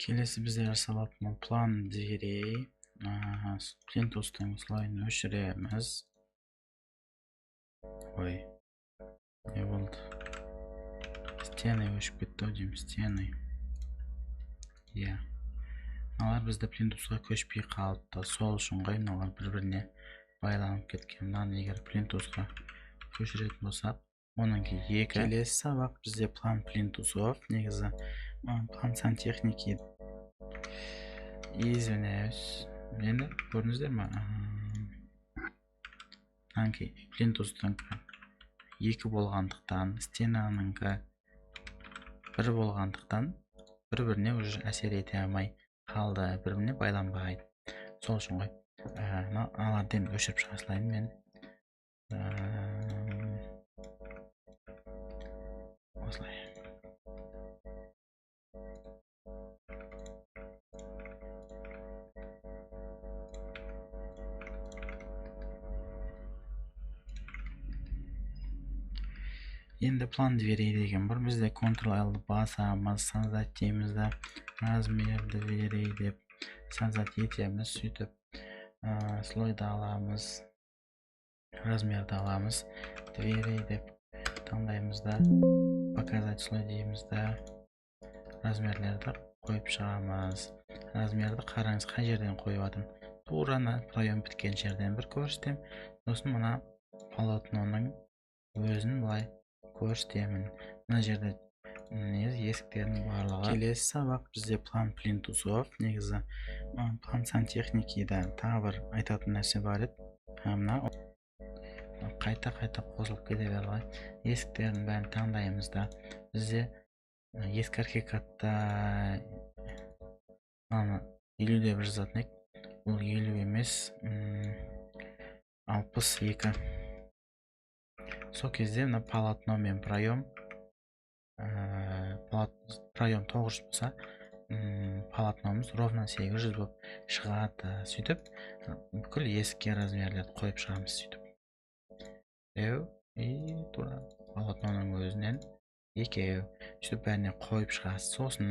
Келесі бізде жасалатын план дверей. Плинтустың слойын өшіреміз. Ой, не болды? Стены өшіп кетті деймін, стены. Иә. Мыналар бізді плинтусқа көшпей қалыпты. Сол үшін ғой мыналар бір-біріне байланып кеткен. Мынаны егер плинтусқа көшіретін болсақ, оның екі. Келесі сабақ бізде план плинтусов. Негізі план сантехники. Извиняюсь. Енді көрдіңіздер ме? Плинтустың екі болғандықтан, стенаныңғы бір болғандықтан бір-біріне уже әсер ете алмай қалды, бір-біріне байланбайды. Сол үшін ғой. Аларден өшіріп шыға салайын мен. Осылай. Енді план дверей деген бар. Бізде Ctrl-L басамыз, создать дейміз да, размер дверей деп создать етеміз. Сөйтіп слойды аламыз, размерді аламыз, дверей деп таңдаймыз да, показать слой дейміз да, размерлерді қойып шығамыз. Размерді қараңыз, қай жерден қойып атым. Тураны проем біткен жерден бір көрсетем. Сосын мына полотноның өзін былай көрсетемін. Мына жерде есіктердің барлығы. Келесі сабақ бізде план плинтусов. Негізі план сантехникида тағы бір айтатын нәрсе бар еді. Мына қайта қосылып кете берді. Есіктердің бәрін таңдаймыз да, бізде ескі архикатта 50 деп жазатын ек. Бұл 50 емес, 62. Сол кезде мына полотно мен проем 900 болса, полотномыз ровно 800 болып шығады. Сөйтіп, бүкіл есікке размерлерді қойып шығамыз. Сөйтіп, тура полотноның өзінен екеу. Сөйтіп бәріне қойып шығасыз. Сосын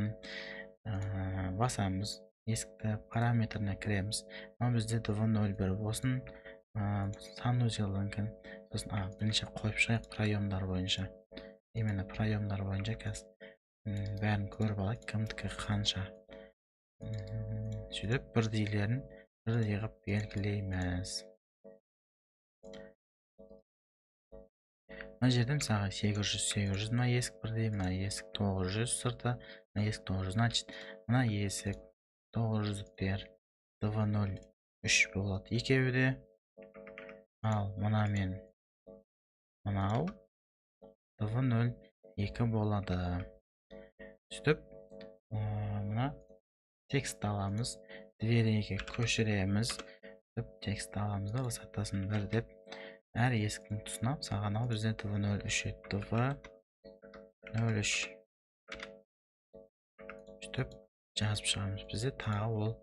басамыз, есікті параметріне кіреміз. Бізде dv01 болсын, санузелдіңкін. Сосын бірінші қойып шығайық проемдар бойынша. Именно проемдар бойынша қазір бәрін көріп алайық, кімдікі қанша. Сөйтіп бірдейлерін бірдей қылып белгілейміз. Мына жерде мысалға 800, мына есік бірдей, мына есік 900 сырты, мына есік 900. Значит, мына есік 900-тер dv03 болады екеуі. Ал мына мен мынау dv02 болады. Сөйтіп, мына текст аламыз, дверейге көшіреміз. Текст аламыз да, высотасын 1 деп. Әр есіктің тұсына саған ал бізде dv03 dv03. Сөйтіп, жазып шығамыз. Бізде тағы ол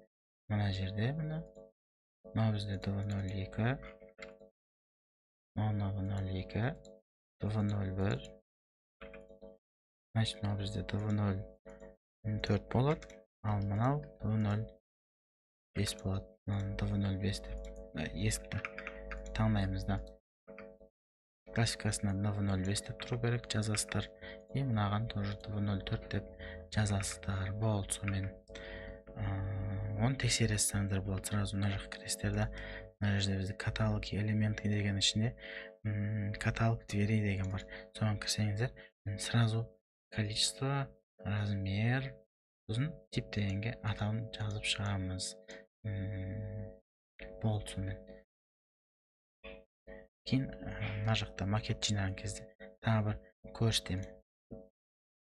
мына жерде, мына бізде dv02, dv02, dv01. Значит, мына бізде dv04 болады, ал мынау dv05 болады. dv05 деп есікті таңдаймыз да. Классикасына dv05 деп тұру керек, жазасыздар. Мынаған тоже dv04 деп жазасыздар. Болды, сомен оны тексересіздер болады. Сразу мына жаққа кіресіздер да. Мына жерде бізде каталог элементы деген ішінде каталог дверей деген бар. Соған кірсеңіздер, сразу количество, размер, сосын тип дегенге атауын жазып шығамыз. Болды, сомен. Кейін мына жақта макет жинаған кезде тағы бір көрсетемін.